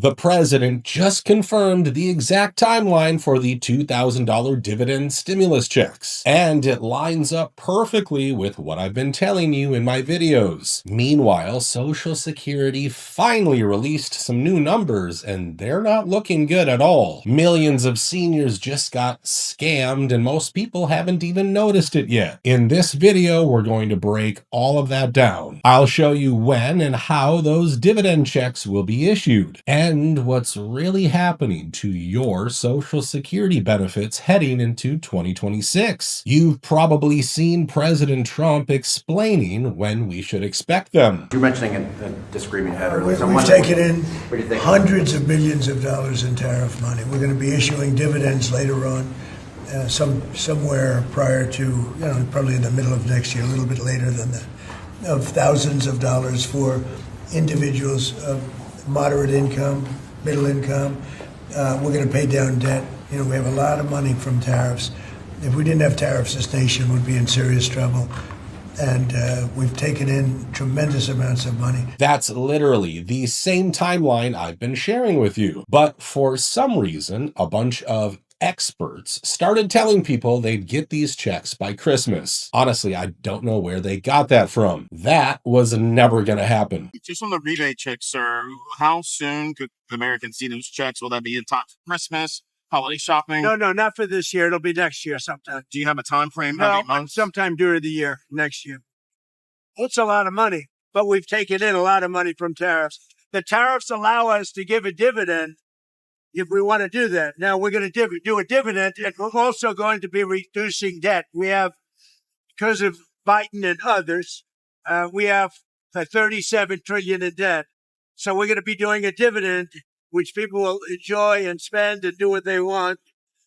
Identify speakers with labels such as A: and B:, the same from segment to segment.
A: The president just confirmed the exact timeline for the $2,000 dividend stimulus checks, and it lines up perfectly with what I've been telling you in my videos. Meanwhile, Social Security finally released some new numbers, and they're not looking good at all. Millions of seniors just got scammed, and most people haven't even noticed it yet. In this video, we're going to break all of that down. I'll show you when and how those dividend checks will be issued, and what's really happening to your Social Security benefits heading into 2026. You've probably seen President Trump explaining when we should expect them.
B: You're mentioning a disagreement ahead earlier.
C: We've taken in hundreds of billions of dollars in tariff money. We're going to be issuing dividends later on, somewhere prior to, probably in the middle of next year, a little bit later than that, of thousands of dollars for individuals of moderate income, middle income. We're going to pay down debt. We have a lot of money from tariffs. If we didn't have tariffs, this nation would be in serious trouble. And we've taken in tremendous amounts of money.
A: That's literally the same timeline I've been sharing with you. But for some reason, a bunch of experts started telling people they'd get these checks by Christmas. Honestly, I don't know where they got that from. That was never going to happen.
D: Just on the rebate checks, sir, how soon could Americans see those checks? Will that be in time for Christmas, holiday shopping?
E: No, not for this year. It'll be next year sometime.
D: Do you have a time frame?
E: No, sometime during the year, next year. It's a lot of money, but we've taken in a lot of money from tariffs. The tariffs allow us to give a dividend if we want to do that. Now, we're going to do a dividend, and we're also going to be reducing debt. We have, because of Biden and others, we have $37 trillion in debt. So we're going to be doing a dividend, which people will enjoy and spend and do what they want.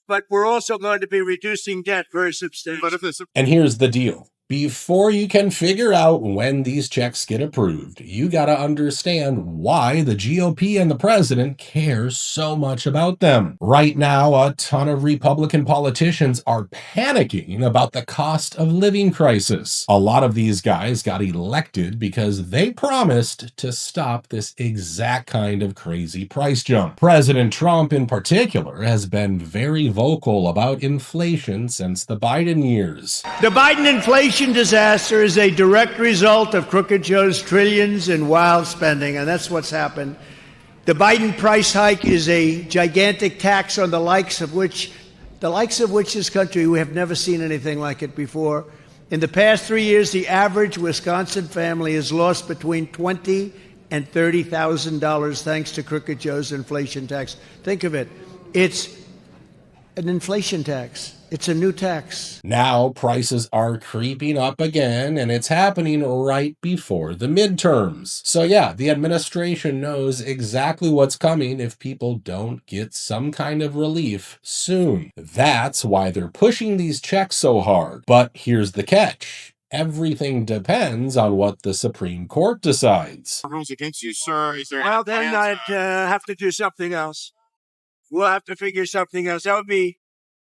E: But we're also going to be reducing debt very substantially.
A: And here's the deal. Before you can figure out when these checks get approved, you gotta understand why the GOP and the president care so much about them. Right now, a ton of Republican politicians are panicking about the cost of living crisis. A lot of these guys got elected because they promised to stop this exact kind of crazy price jump. President Trump in particular has been very vocal about inflation since the Biden years.
E: The Biden inflation disaster is a direct result of Crooked Joe's trillions in wild spending, and that's what's happened. The Biden price hike is a gigantic tax on the likes of which this country, we have never seen anything like it before. In the past 3 years, the average Wisconsin family has lost between $20,000 and $30,000 thanks to Crooked Joe's inflation tax. Think of it. It's an inflation tax. It's a new tax.
A: Now prices are creeping up again, and it's happening right before the midterms. So yeah, the administration knows exactly what's coming if people don't get some kind of relief soon. That's why they're pushing these checks so hard. But here's the catch. Everything depends on what the Supreme Court decides.
D: Rules against you, sir. Is there
E: well, then I'd have to do something else. We'll have to figure something else. That would be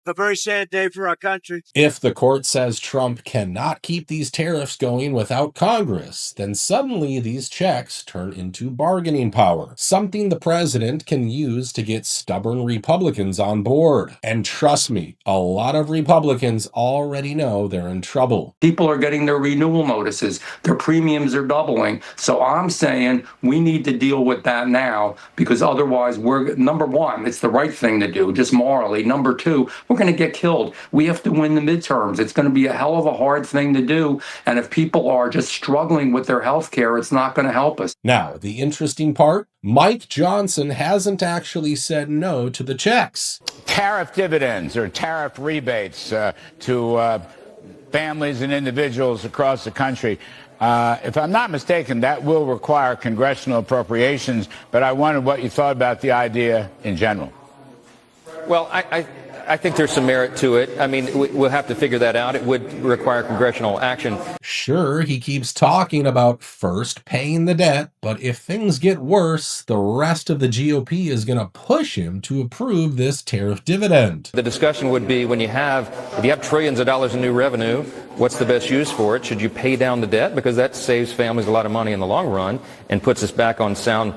E: a very sad day for our country.
A: If the court says Trump cannot keep these tariffs going without Congress, then suddenly these checks turn into bargaining power, something the president can use to get stubborn Republicans on board. And trust me, a lot of Republicans already know they're in trouble.
F: People are getting their renewal notices. Their premiums are doubling. So I'm saying we need to deal with that now, because otherwise number one, it's the right thing to do, just morally. Number two, we're going to get killed. We have to win the midterms. It's going to be a hell of a hard thing to do. And if people are just struggling with their health care, it's not going to help us.
A: Now, the interesting part, Mike Johnson hasn't actually said no to the checks.
G: Tariff dividends or tariff rebates to families and individuals across the country. If I'm not mistaken, that will require congressional appropriations, but I wondered what you thought about the idea in general.
H: Well, I think there's some merit to it. I mean, we'll have to figure that out. It would require congressional action.
A: Sure, he keeps talking about first paying the debt, But if things get worse, the rest of the GOP is going to push him to approve this tariff dividend.
H: The discussion would be if you have trillions of dollars in new revenue, what's the best use for it? Should you pay down the debt? Because that saves families a lot of money in the long run and puts us back on sound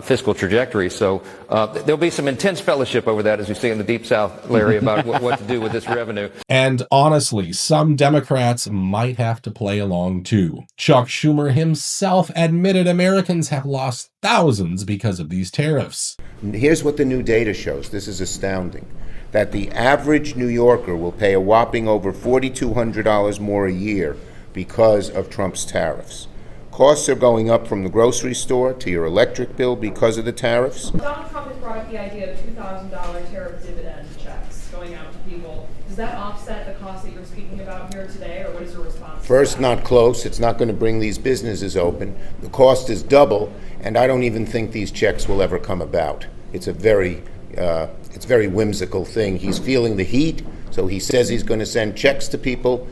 H: fiscal trajectory. So there'll be some intense fellowship over that, as we see in the Deep South, Larry, about what to do with this revenue.
A: And honestly, some Democrats might have to play along too. Chuck Schumer himself admitted Americans have lost thousands because of these tariffs.
I: Here's what the new data shows. This is astounding. That the average New Yorker will pay a whopping over $4,200 more a year because of Trump's tariffs. Costs are going up from the grocery store to your electric bill because of the tariffs.
J: Donald Trump has brought up the idea of $2,000 tariff dividend checks going out to people. Does that offset the cost that you're speaking about here today, or what is your response?
I: First, not close. It's not going to bring these businesses open. The cost is double, and I don't even think these checks will ever come about. It's a very whimsical thing. He's feeling the heat, so he says he's going to send checks to people.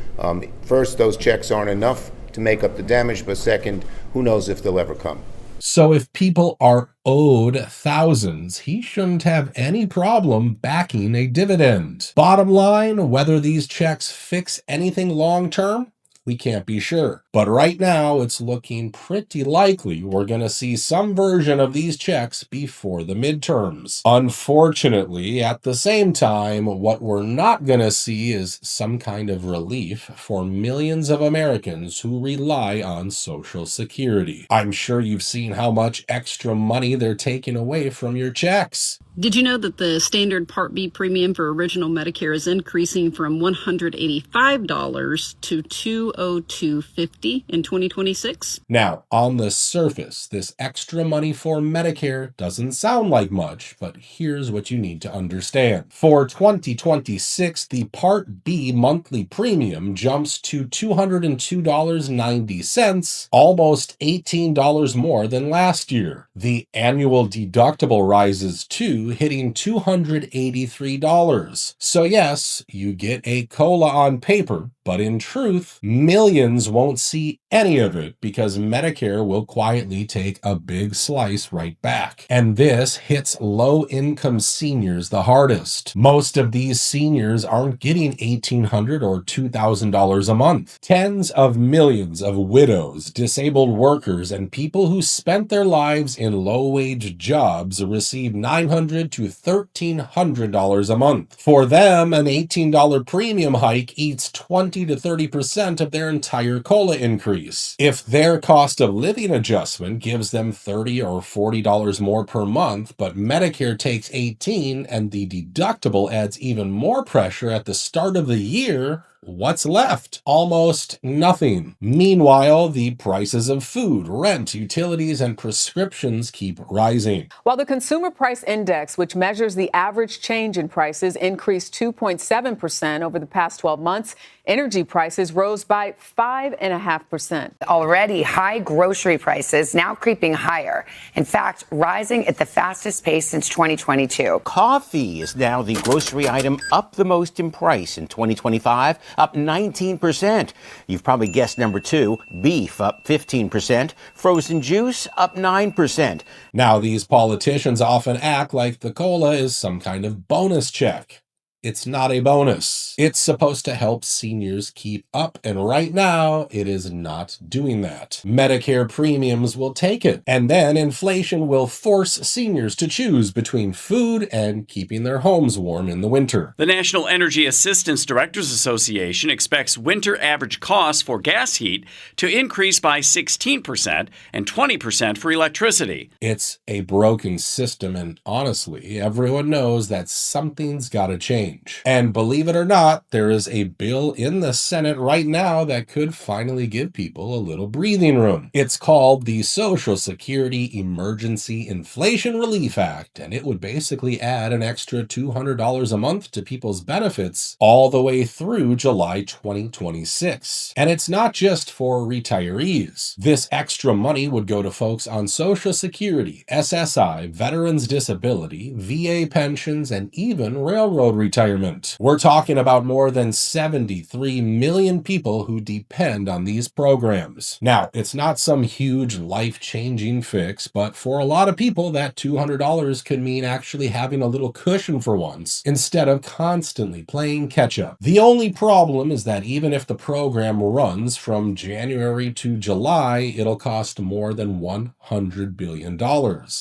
I: First, those checks aren't enough to make up the damage, but second, who knows if they'll ever come.
A: So if people are owed thousands, he shouldn't have any problem backing a dividend. Bottom line, whether these checks fix anything long term, we can't be sure. But right now, it's looking pretty likely we're going to see some version of these checks before the midterms. Unfortunately, at the same time, what we're not going to see is some kind of relief for millions of Americans who rely on Social Security. I'm sure you've seen how much extra money they're taking away from your checks.
K: Did you know that the standard Part B premium for Original Medicare is increasing from $185 to $202.50 in 2026?
A: Now, on the surface, this extra money for Medicare doesn't sound like much, but here's what you need to understand. For 2026, the Part B monthly premium jumps to $202.90, almost $18 more than last year. The annual deductible rises too, hitting $283. So yes, you get a COLA on paper, but in truth, millions won't see any of it because Medicare will quietly take a big slice right back. And this hits low-income seniors the hardest. Most of these seniors aren't getting $1,800 or $2,000 a month. Tens of millions of widows, disabled workers, and people who spent their lives in low-wage jobs receive $900 to $1,300 a month. For them, an $18 premium hike eats 20 to 30% of their entire COLA increase. If their cost of living adjustment gives them $30 or $40 more per month, but Medicare takes $18 and the deductible adds even more pressure at the start of the year, what's left? Almost nothing. Meanwhile, the prices of food, rent, utilities, and prescriptions keep rising.
L: While the Consumer Price Index, which measures the average change in prices, increased 2.7% over the past 12 months, energy prices rose by 5.5%.
M: Already high grocery prices now creeping higher. In fact, rising at the fastest pace since 2022.
N: Coffee is now the grocery item up the most in price in 2025, up 19%. You've probably guessed number two, beef up 15%, frozen juice up 9%.
A: Now, these politicians often act like the COLA is some kind of bonus check. It's not a bonus. It's supposed to help seniors keep up, and right now, it is not doing that. Medicare premiums will take it, and then inflation will force seniors to choose between food and keeping their homes warm in the winter.
O: The National Energy Assistance Directors Association expects winter average costs for gas heat to increase by 16% and 20% for electricity.
A: It's a broken system, and honestly, everyone knows that something's got to change. And believe it or not, there is a bill in the Senate right now that could finally give people a little breathing room. It's called the Social Security Emergency Inflation Relief Act, and it would basically add an extra $200 a month to people's benefits all the way through July 2026. And it's not just for retirees. This extra money would go to folks on Social Security, SSI, Veterans Disability, VA pensions, and even railroad retirement. retirement. We're talking about more than 73 million people who depend on these programs. Now, it's not some huge life-changing fix, but for a lot of people, that $200 could mean actually having a little cushion for once, instead of constantly playing catch-up. The only problem is that even if the program runs from January to July, it'll cost more than $100 billion.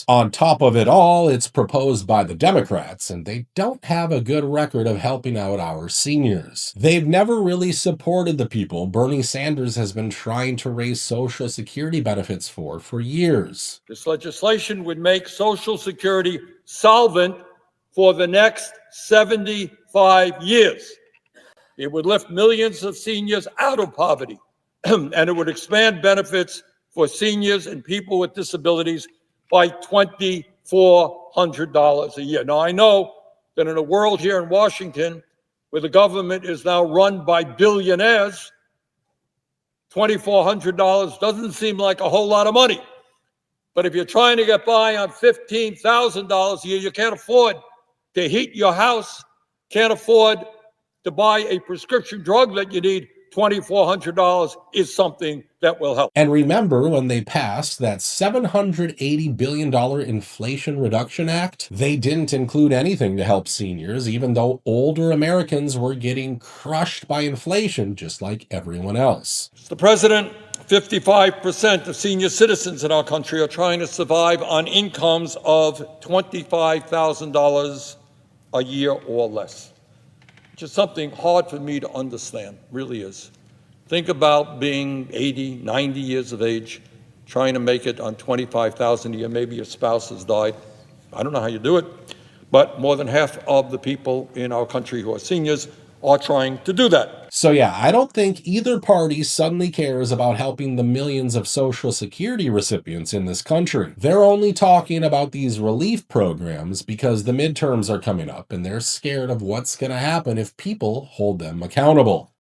A: On top of it all, it's proposed by the Democrats, and they don't have a good record of helping out our seniors. They've never really supported the people Bernie Sanders has been trying to raise Social Security benefits for years.
P: This legislation would make Social Security solvent for the next 75 years. It would lift millions of seniors out of poverty, and it would expand benefits for seniors and people with disabilities by $2,400 a year. Now, I know that in a world here in Washington, where the government is now run by billionaires, $2,400 doesn't seem like a whole lot of money. But if you're trying to get by on $15,000 a year, you can't afford to heat your house, can't afford to buy a prescription drug that you need, $2,400 is something that will help.
A: And remember when they passed that $780 billion Inflation Reduction Act? They didn't include anything to help seniors, even though older Americans were getting crushed by inflation just like everyone else.
P: Mr. President, 55% of senior citizens in our country are trying to survive on incomes of $25,000 a year or less, which is something hard for me to understand, really is. Think about being 80, 90 years of age, trying to make it on $25,000 a year. Maybe your spouse has died. I don't know how you do it, but more than half of the people in our country who are seniors are trying to do that.
A: So yeah, I don't think either party suddenly cares about helping the millions of Social Security recipients in this country. They're only talking about these relief programs because the midterms are coming up and they're scared of what's going to happen if people hold them accountable.